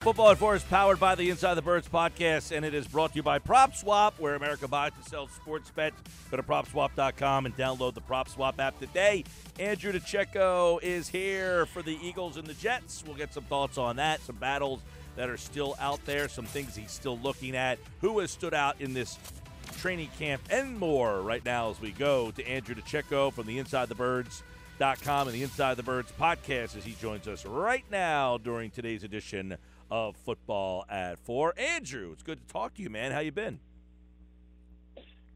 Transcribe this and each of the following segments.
Football at 4 is powered by the Inside the Birds podcast, and it is brought to you by PropSwap, where America buys and sells sports bets. Go to PropSwap.com and download the PropSwap app today. Andrew DiCecco is here for the Eagles and the Jets. We'll get some thoughts on that, some battles that are still out there, some things he's still looking at, who has stood out in this training camp, and more right now as we go to Andrew DiCecco from the InsideTheBirds.com and the Inside the Birds podcast as he joins us right now during today's edition of Football at 4. Andrew, it's good to talk to you, man. How you been?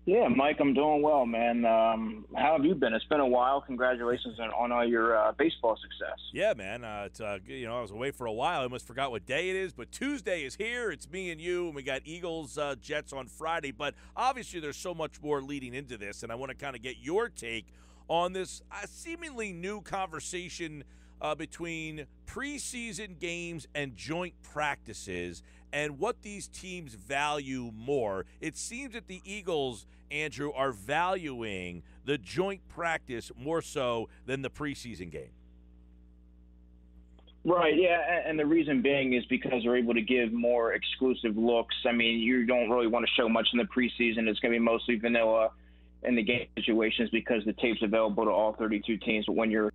Yeah, Mike, I'm doing well, man. How have you been? It's been a while. Congratulations on all your baseball success. Yeah, man. I was away for a while. I almost forgot what day it is, but Tuesday is here. It's me and you, and we got Eagles, Jets on Friday. But obviously there's so much more leading into this, and I want to kind of get your take on this seemingly new conversation between preseason games and joint practices and what these teams value more. It seems that the Eagles, Andrew, are valuing the joint practice more so than the preseason game. Right, yeah, and the reason being is because they're able to give more exclusive looks. I mean, you don't really want to show much in the preseason. It's going to be mostly vanilla in the game situations because the tape's available to all 32 teams. But when you're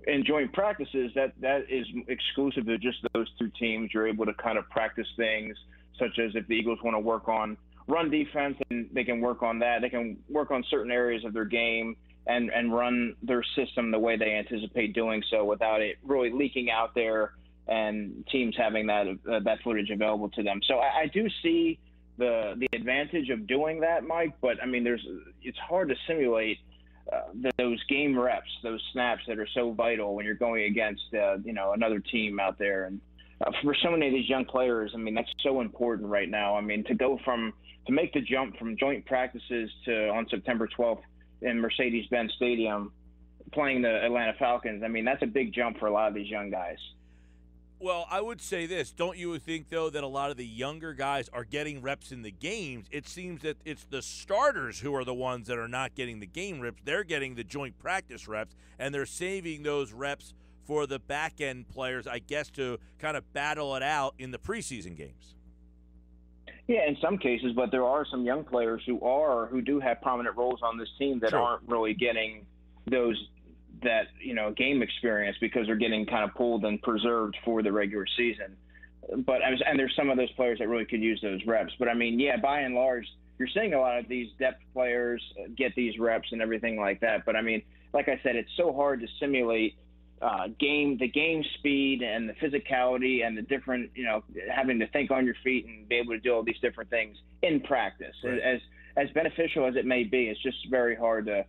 in joint practices, that is exclusive to just those two teams. You're able to kind of practice things such as if the Eagles want to work on run defense, and they can work on that. They can work on certain areas of their game and run their system the way they anticipate doing so without it really leaking out there and teams having that footage available to them. So I do see the advantage of doing that, Mike, but I mean, it's hard to simulate those game reps, those snaps that are so vital when you're going against another team out there. And for so many of these young players, I mean, that's so important right now. I mean, to make the jump from joint practices to on September 12th in Mercedes-Benz Stadium playing the Atlanta Falcons, I mean, that's a big jump for a lot of these young guys. Well, I would say this. Don't you think, though, that a lot of the younger guys are getting reps in the games? It seems that it's the starters who are the ones that are not getting the game reps. They're getting the joint practice reps, and they're saving those reps for the back-end players, I guess, to kind of battle it out in the preseason games. Yeah, in some cases, but there are some young players who do have prominent roles on this team that aren't really getting that game experience because they're getting kind of pulled and preserved for the regular season. And there's some of those players that really could use those reps. But I mean, yeah, by and large, you're seeing a lot of these depth players get these reps and everything like that. But I mean, like I said, it's so hard to simulate the game speed and the physicality and the different, having to think on your feet and be able to do all these different things in practice. Right. As beneficial as it may be, it's just very hard to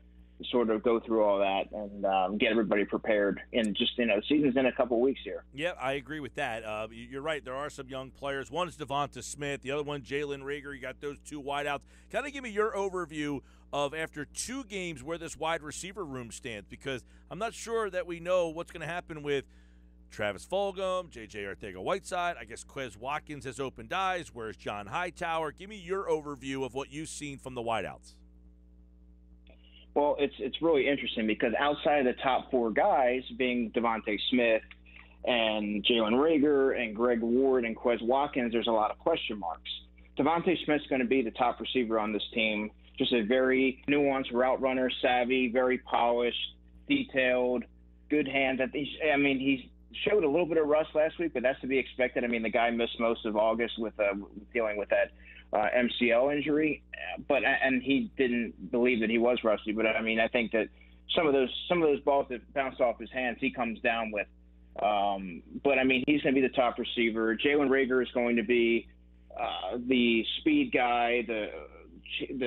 sort of go through all that and get everybody prepared. And just, the season's in a couple of weeks here. Yeah, I agree with that. You're right. There are some young players. One is Devonta Smith. The other one, Jalen Reagor. You got those two wideouts. Kind of give me your overview of, after two games, where this wide receiver room stands, because I'm not sure that we know what's going to happen with Travis Fulgham, J.J. Arcega-Whiteside. I guess Quez Watkins has opened eyes. Where's John Hightower? Give me your overview of what you've seen from the wideouts. Well, it's really interesting because outside of the top four guys, being Devonta Smith and Jalen Reagor and Greg Ward and Quez Watkins, there's a lot of question marks. Devonta Smith's going to be the top receiver on this team, just a very nuanced route runner, savvy, very polished, detailed, good hands. He showed a little bit of rust last week, but that's to be expected. I mean, the guy missed most of August with dealing with that MCL injury, and he didn't believe that he was rusty. But I mean, I think that some of those balls that bounced off his hands, he comes down with. But I mean, he's going to be the top receiver. Jalen Reagor is going to be the speed guy, the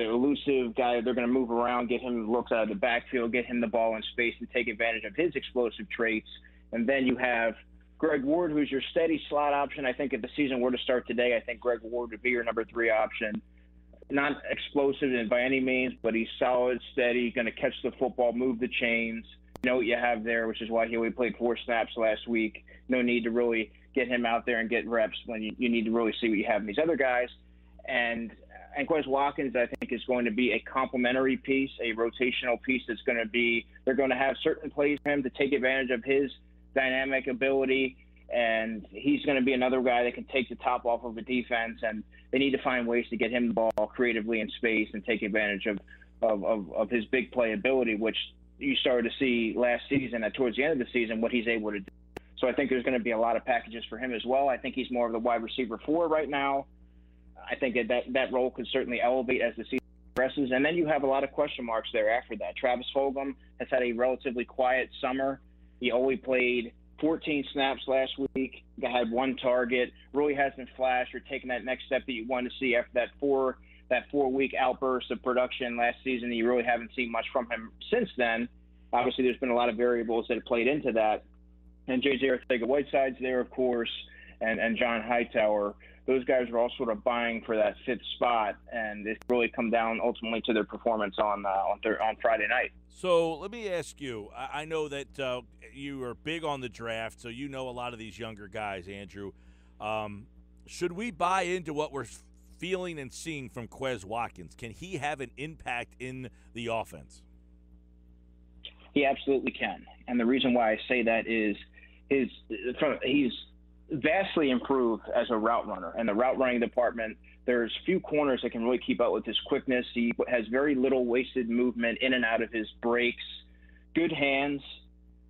elusive guy. They're going to move around, get him looks out of the backfield, get him the ball in space, and take advantage of his explosive traits. And then you have Greg Ward, who's your steady slot option. I think if the season were to start today, I think Greg Ward would be your number 3 option. Not explosive by any means, but he's solid, steady, going to catch the football, move the chains. You know what you have there, which is why he only played 4 snaps last week. No need to really get him out there and get reps when you need to really see what you have in these other guys. And Quez Watkins, I think, is going to be a complementary piece, a rotational piece that's going to be – they're going to have certain plays for him to take advantage of his dynamic ability and he's going to be another guy that can take the top off of a defense, and they need to find ways to get him the ball creatively in space and take advantage of his big play ability, which you started to see last season towards the end of the season, what he's able to do. So I think there's going to be a lot of packages for him as well. I think he's more of the wide receiver 4 right now. I think that role could certainly elevate as the season progresses. And then you have a lot of question marks there after that. Travis Fulgham has had a relatively quiet summer. He only played 14 snaps last week, had 1 target, really hasn't flashed or taken that next step that you want to see after that 4-week outburst of production last season. You really haven't seen much from him since then. Obviously, there's been a lot of variables that have played into that. And J.J. Arcega-Whiteside's there, of course, and John Hightower. Those guys are all sort of vying for that 5th spot, and it's really come down ultimately to their performance on Friday night. So let me ask you, I know that you are big on the draft, so you know a lot of these younger guys, Andrew. Should we buy into what we're feeling and seeing from Quez Watkins? Can he have an impact in the offense? He absolutely can. And the reason why I say that is he's vastly improved as a route runner. And the route running department, there's few corners that can really keep up with his quickness. He has very little wasted movement in and out of his breaks, good hands,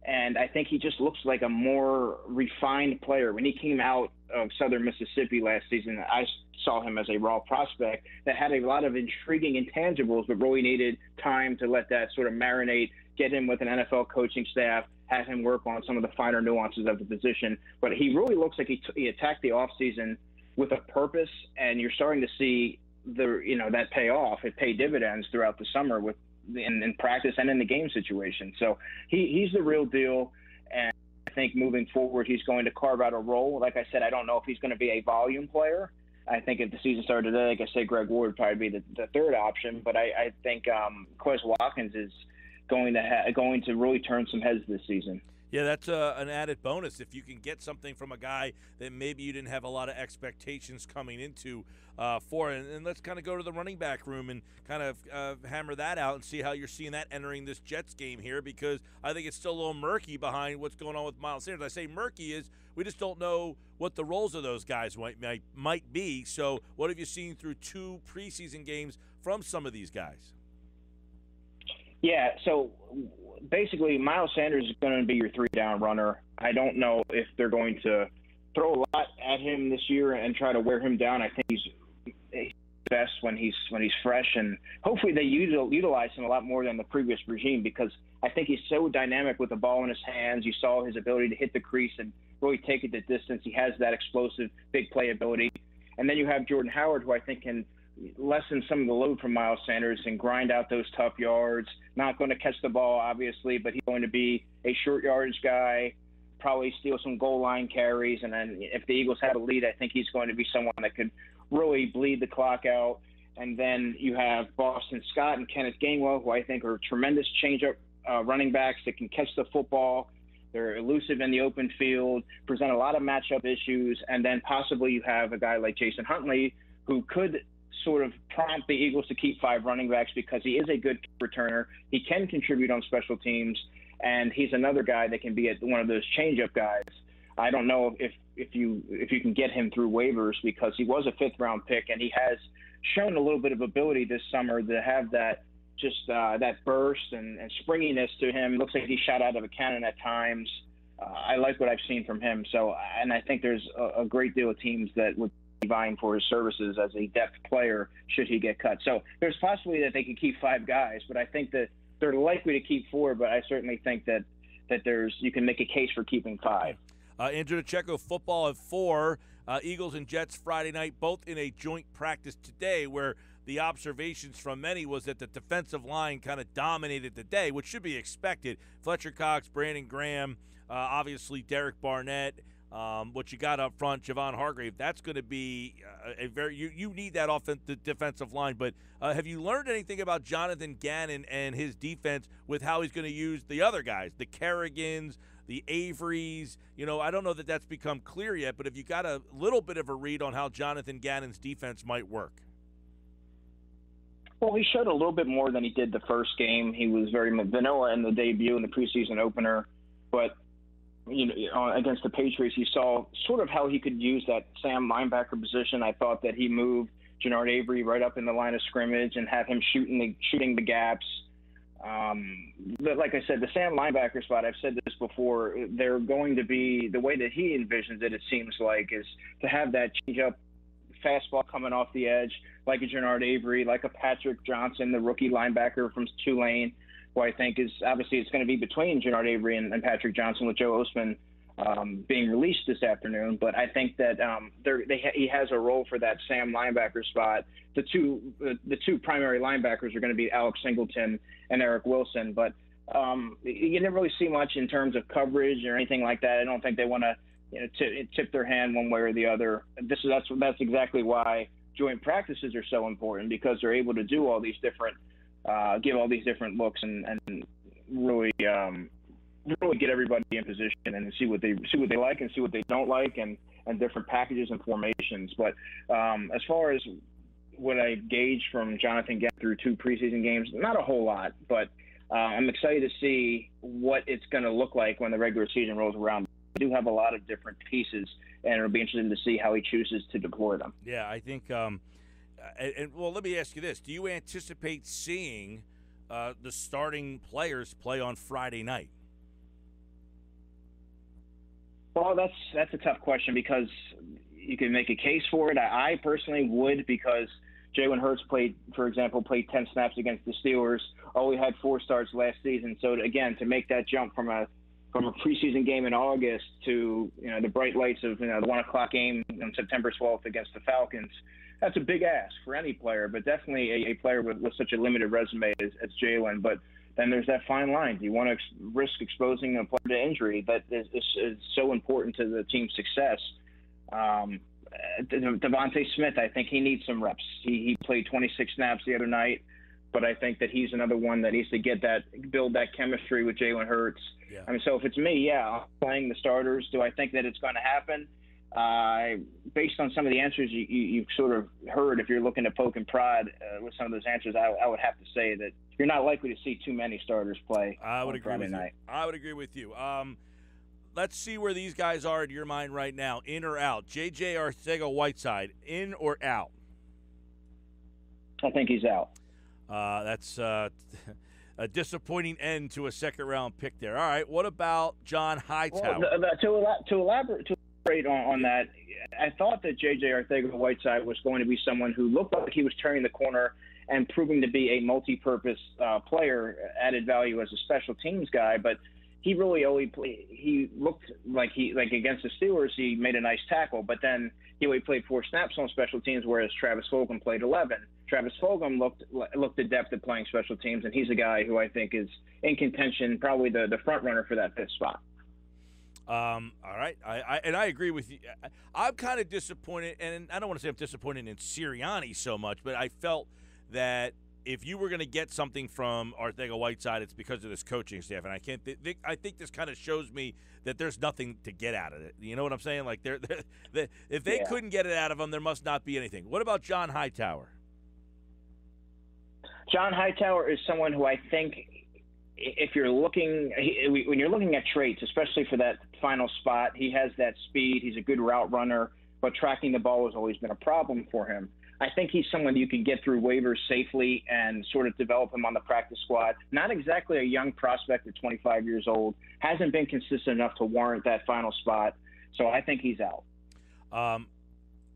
and I think he just looks like a more refined player. When he came out of Southern Mississippi last season, I saw him as a raw prospect that had a lot of intriguing intangibles, but really needed time to let that sort of marinate, get him with an NFL coaching staff, have him work on some of the finer nuances of the position. But he really looks like he attacked the offseason with a purpose, and you're starting to see that pay off. It paid dividends throughout the summer in practice and in the game situation. So he's the real deal, and I think moving forward he's going to carve out a role. Like I said, I don't know if he's going to be a volume player. I think if the season started today, like I say, Greg Ward would probably be the third option. But I think Quez Watkins is going to really turn some heads this season. Yeah, that's an added bonus if you can get something from a guy that maybe you didn't have a lot of expectations coming into for. And let's kind of go to the running back room and kind of hammer that out and see how you're seeing that entering this Jets game here, because I think it's still a little murky behind what's going on with Miles Sanders. I say murky is we just don't know what the roles of those guys might be. So what have you seen through 2 preseason games from some of these guys? Yeah, so basically Miles Sanders is going to be your 3-down runner. I don't know if they're going to throw a lot at him this year and try to wear him down. I think he's best when he's fresh, and hopefully they utilize him a lot more than the previous regime, because I think he's so dynamic with the ball in his hands. You saw his ability to hit the crease and really take it the distance. He has that explosive big play ability. And then you have Jordan Howard, who I think can lessen some of the load from Miles Sanders and grind out those tough yards. Not going to catch the ball, obviously, but he's going to be a short yardage guy, probably steal some goal line carries. And then if the Eagles have a lead, I think he's going to be someone that could really bleed the clock out. And then you have Boston Scott and Kenneth Gainwell, who I think are tremendous change-up running backs that can catch the football. They're elusive in the open field, present a lot of matchup issues. And then possibly you have a guy like Jason Huntley, who could sort of prompt the Eagles to keep 5 running backs, because he is a good returner. He can contribute on special teams, and he's another guy that can be one of those change-up guys. I don't know if you can get him through waivers, because he was a 5th-round pick, and he has shown a little bit of ability this summer to have that that burst and springiness to him. Looks like he shot out of a cannon at times. I like what I've seen from him. So, and I think there's a great deal of teams that would be vying for his services as a depth player should he get cut. So there's possibility that they could keep 5 guys, but I think that they're likely to keep 4. But I certainly think that you can make a case for keeping 5. Andrew DiCecco, football at 4. Eagles and Jets Friday night, both in a joint practice today, where the observations from many was that the defensive line kind of dominated the day, which should be expected. Fletcher Cox, Brandon Graham, obviously Derek Barnett. What you got up front, Javon Hargrave, that's going to be a very you need that offensive defensive line. But have you learned anything about Jonathan Gannon and his defense with how he's going to use the other guys, the Kerrigans, the Averys? I don't know that that's become clear yet, but have you got a little bit of a read on how Jonathan Gannon's defense might work? Well, he showed a little bit more than he did the first game. He was very vanilla in the debut and the preseason opener, but against the Patriots, you saw sort of how he could use that Sam linebacker position. I thought that he moved Jannard Avery right up in the line of scrimmage and have him shooting the gaps. But like I said, the Sam linebacker spot, I've said this before, they're going to be, the way that he envisions it seems like, is to have that change-up fastball coming off the edge, like a Jannard Avery, like a Patrick Johnson, the rookie linebacker from Tulane, who I think is, obviously it's going to be between Jannard Avery and Patrick Johnson, with Joe Ostman being released this afternoon. But I think that he has a role for that Sam linebacker spot. The two primary linebackers are going to be Alex Singleton and Eric Wilson. But you didn't really see much in terms of coverage or anything like that. I don't think they want to tip their hand one way or the other. That's exactly why joint practices are so important, because they're able to do all these different give all these different looks and really get everybody in position and see what they like and see what they don't like, and different packages and formations. But as far as what I gauge from Jonathan Gantt through 2 preseason games, not a whole lot, but I'm excited to see what it's going to look like when the regular season rolls around. We do have a lot of different pieces, and it'll be interesting to see how he chooses to deploy them. Yeah, I think well, let me ask you this. Do you anticipate seeing the starting players play on Friday night? Well, that's a tough question, because you can make a case for it. I personally would, because Jalen Hurts played 10 snaps against the Steelers. Only had 4 starts last season. So again, to make that jump from a preseason game in August to the bright lights of the 1:00 game on September 12th against the Falcons, that's a big ask for any player, but definitely a player with such a limited resume as Jalen. But then there's that fine line. Do you want to risk exposing a player to injury that is so important to the team's success? Devontae Smith, I think he needs some reps. He played 26 snaps the other night, but I think that he's another one that needs to build that chemistry with Jalen Hurts. Yeah. I mean, so if it's me, I'm playing the starters. Do I think that it's going to happen? Based on some of the answers you've sort of heard, if you're looking to poke and prod with some of those answers, I would have to say that you're not likely to see too many starters play on Friday night. I would agree with you. Let's see where these guys are in your mind right now, in or out. J.J. Arcega-Whiteside, in or out? I think he's out. That's a disappointing end to a second-round pick there. All right, what about John Hightower? Well, to elaborate on that, I thought that J.J. Arcega-Whiteside was going to be someone who looked like he was turning the corner and proving to be a multi-purpose player, added value as a special teams guy, but he really he looked like against the Steelers, he made a nice tackle, but then he only played 4 snaps on special teams, whereas Travis Fulgham played 11. Travis Fulgham looked adept at playing special teams, and he's a guy who I think is in contention, probably the front runner for that 5th spot. All right, I agree with you. I'm kind of disappointed, and I don't want to say I'm disappointed in Sirianni so much, but I felt that if you were going to get something from Arcega-Whiteside, it's because of this coaching staff, and I can't. I think this kind of shows me that there's nothing to get out of it. You know what I'm saying? Like if they couldn't get it out of him, there must not be anything. What about John Hightower? John Hightower is someone who I think, if you're looking, when you're looking at traits, especially for that final spot, he has that speed. He's a good route runner, but tracking the ball has always been a problem for him. I think he's someone you can get through waivers safely and sort of develop him on the practice squad. Not exactly a young prospect at 25 years old. Hasn't been consistent enough to warrant that final spot. So I think he's out.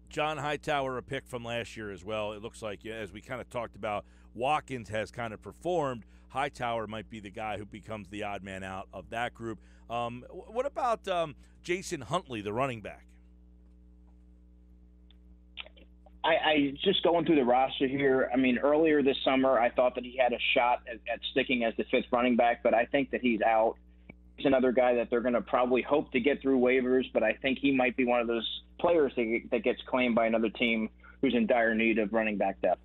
John Hightower, a pick from last year as well. It looks like, as we kind of talked about, Watkins has kind of performed. Hightower might be the guy who becomes the odd man out of that group. What about Jason Huntley, the running back? I just going through the roster here. I mean, earlier this summer, I thought that he had a shot at sticking as the 5th running back, but I think that he's out. He's another guy that they're going to probably hope to get through waivers, but I think he might be one of those players that gets claimed by another team who's in dire need of running back depth.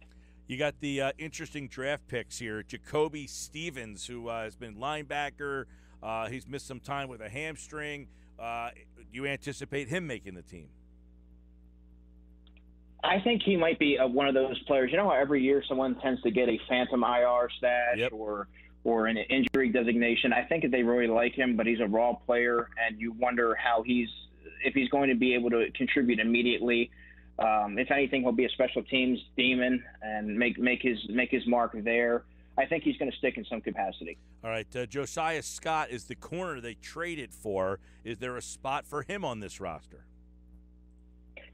You got the interesting draft picks here. Jacoby Stevens, who has been linebacker. He's missed some time with a hamstring. Do you anticipate him making the team? I think he might be one of those players. You know how every year someone tends to get a phantom IR stash, yep, or or an injury designation. I think that they really like him, but he's a raw player, and you wonder if he's going to be able to contribute immediately. If anything, he'll be a special teams demon and make his mark there. I think he's going to stick in some capacity. All right, Josiah Scott is the corner they traded for. Is there a spot for him on this roster?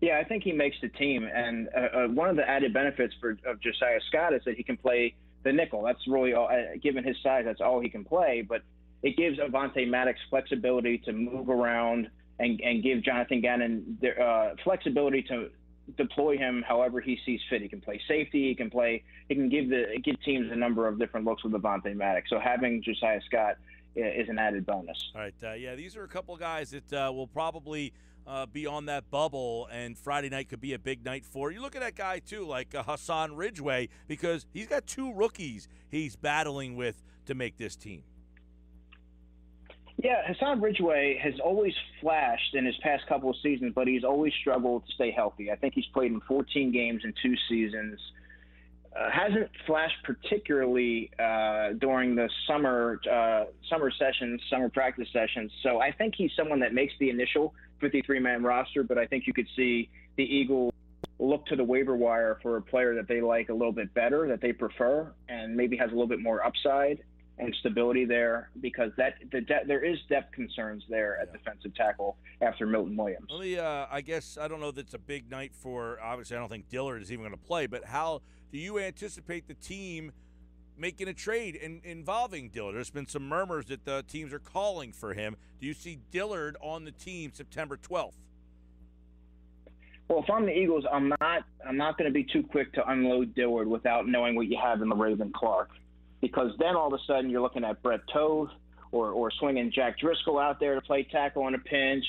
Yeah, I think he makes the team, and one of the added benefits of Josiah Scott is that he can play the nickel. That's really all, given his size, that's all he can play. But it gives Avonte Maddox flexibility to move around and give Jonathan Gannon flexibility to deploy him however he sees fit. He can play safety. He can give teams a number of different looks with Avonte Maddox. So having Josiah Scott is an added bonus. All right, yeah, these are a couple of guys that will probably be on that bubble, and Friday night could be a big night for. You look at that guy too, like Hassan Ridley, because he's got two rookies he's battling with to make this team. Yeah, Hassan Ridgeway has always flashed in his past couple of seasons, but he's always struggled to stay healthy. I think he's played in 14 games in 2 seasons. Hasn't flashed particularly during the summer practice sessions. So I think he's someone that makes the initial 53-man roster, but I think you could see the Eagles look to the waiver wire for a player that they like a little bit better, that they prefer, and maybe has a little bit more upside and stability there, because there is depth concerns there at defensive tackle after Milton Williams. I guess I don't know that it's a big night for, obviously I don't think Dillard is even going to play, but how do you anticipate the team making a trade involving Dillard? There's been some murmurs that the teams are calling for him. Do you see Dillard on the team September 12th? Well, if I'm the Eagles, I'm not going to be too quick to unload Dillard without knowing what you have in the Raven Clark. Because then all of a sudden you're looking at Brett Toth or swinging Jack Driscoll out there to play tackle on a pinch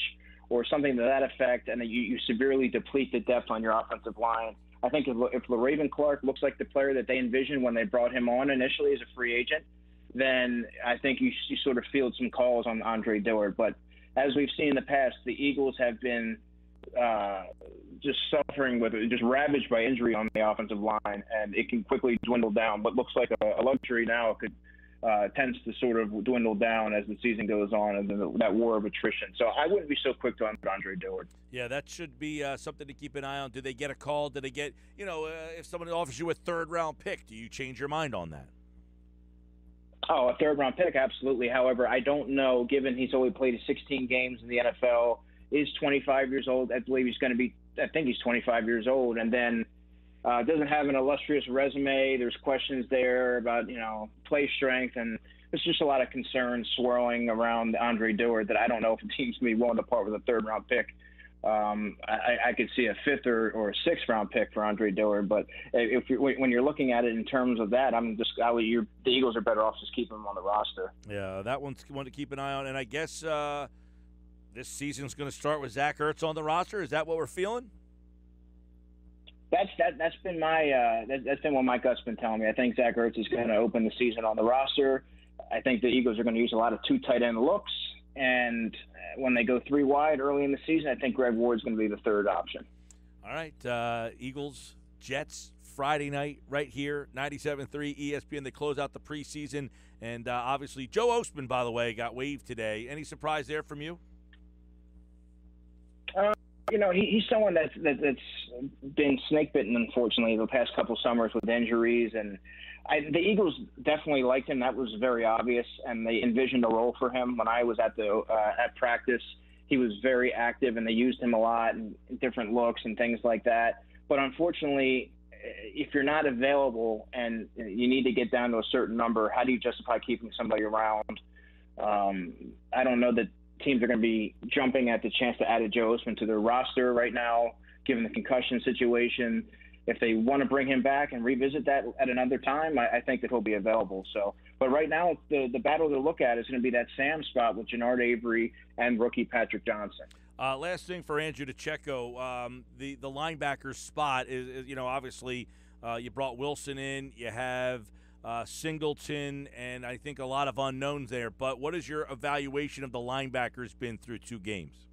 or something to that effect, and then you severely deplete the depth on your offensive line. I think if LaRaven Clark looks like the player that they envisioned when they brought him on initially as a free agent, then I think you sort of field some calls on Andre Dillard. But as we've seen in the past, the Eagles have been just ravaged by injury on the offensive line, and it can quickly dwindle down. What looks like a luxury now tends to sort of dwindle down as the season goes on, and then that war of attrition. So I wouldn't be so quick to unput Andre Dillard. Yeah, that should be something to keep an eye on. Do they get a call? Do they get, if someone offers you a third-round pick, do you change your mind on that? Oh, a third-round pick, absolutely. However, I don't know, given he's only played 16 games in the NFL, is 25 years old. I believe I think he's 25 years old, and then doesn't have an illustrious resume. There's questions there about, play strength, and there's just a lot of concerns swirling around Andre Dillard that I don't know if the team's going to be willing to part with a third-round pick. I could see a 5th or a 6th-round pick for Andre Dillard, but when you're looking at it in terms of that, the Eagles are better off just keeping him on the roster. Yeah, that one's one to keep an eye on, and I guess this season's going to start with Zach Ertz on the roster. Is that what we're feeling? That's been what my gut's been telling me. I think Zach Ertz is going to open the season on the roster. I think the Eagles are going to use a lot of 2 tight end looks, and when they go 3 wide early in the season, I think Greg Ward's going to be the third option. All right, Eagles, Jets, Friday night right here, 97.3 ESPN. They close out the preseason, and obviously Joe Ostman, by the way, got waived today. Any surprise there from you? He's someone that's been snake bitten, unfortunately, the past couple summers with injuries, and the Eagles definitely liked him. That was very obvious, and they envisioned a role for him. When I was at practice, he was very active, and they used him a lot in different looks and things like that. But unfortunately, if you're not available and you need to get down to a certain number, how do you justify keeping somebody around? I don't know that teams are going to be jumping at the chance to add a Joe Ostman to their roster right now, given the concussion situation. If they want to bring him back and revisit that at another time, I think that he'll be available. So, but right now, the battle to look at is going to be that Sam spot with Jannard Avery and rookie Patrick Johnson. Last thing for Andrew DiCecco, the linebacker spot is obviously you brought Wilson in, you have Singleton, and I think a lot of unknowns there. But what has your evaluation of the linebackers been through 2 games?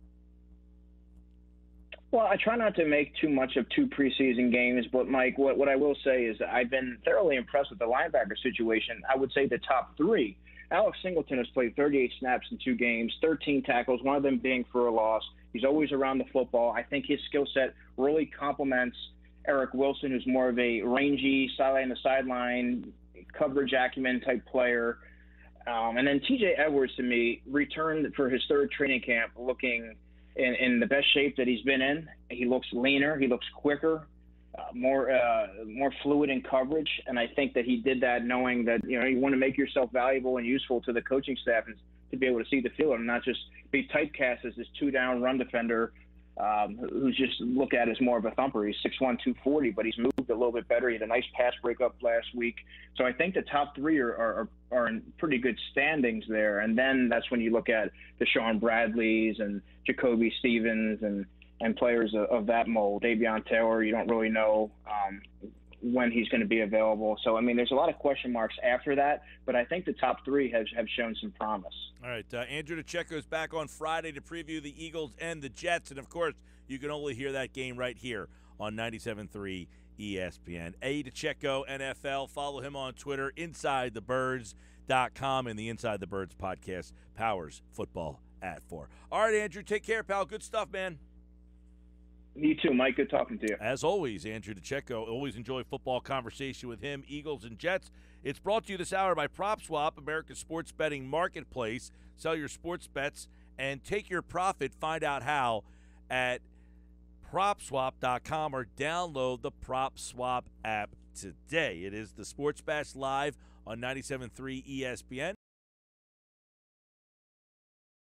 Well, I try not to make too much of two preseason games, but Mike, what I will say is that I've been thoroughly impressed with the linebacker situation. I would say the top three. Alex Singleton has played 38 snaps in 2 games, 13 tackles, one of them being for a loss. He's always around the football. I think his skill set really complements Eric Wilson, who's more of a rangy, sideline to sideline, coverage acumen type player. And then TJ Edwards, to me, returned for his 3rd training camp looking in the best shape that he's been in. He looks leaner. He looks quicker, more fluid in coverage. And I think that he did that knowing that, you want to make yourself valuable and useful to the coaching staff and to be able to see the field and not just be typecast as this 2-down run defender who's just looked at as more of a thumper. He's 6'1", 240, but he's moved a little bit better. He had a nice pass breakup last week. So I think the top 3 are in pretty good standings there. And then that's when you look at the Sean Bradleys and Jacoby Stevens and players of that mold. Davion Taylor, you don't really know when he's going to be available. So, I mean, there's a lot of question marks after that, but I think the top 3 have shown some promise. All right, Andrew DiCecco is back on Friday to preview the Eagles and the Jets, and, of course, you can only hear that game right here on 97.3 ESPN. DiCecco NFL. Follow him on Twitter, InsideTheBirds.com, and the Inside the Birds podcast powers football at 4. All right, Andrew, take care, pal. Good stuff, man. You too, Mike. Good talking to you. As always, Andrew DiCecco. Always enjoy football conversation with him, Eagles and Jets. It's brought to you this hour by PropSwap, America's sports betting marketplace. Sell your sports bets and take your profit. Find out how at PropSwap.com or download the PropSwap app today. It is the Sports Bash Live on 97.3 ESPN.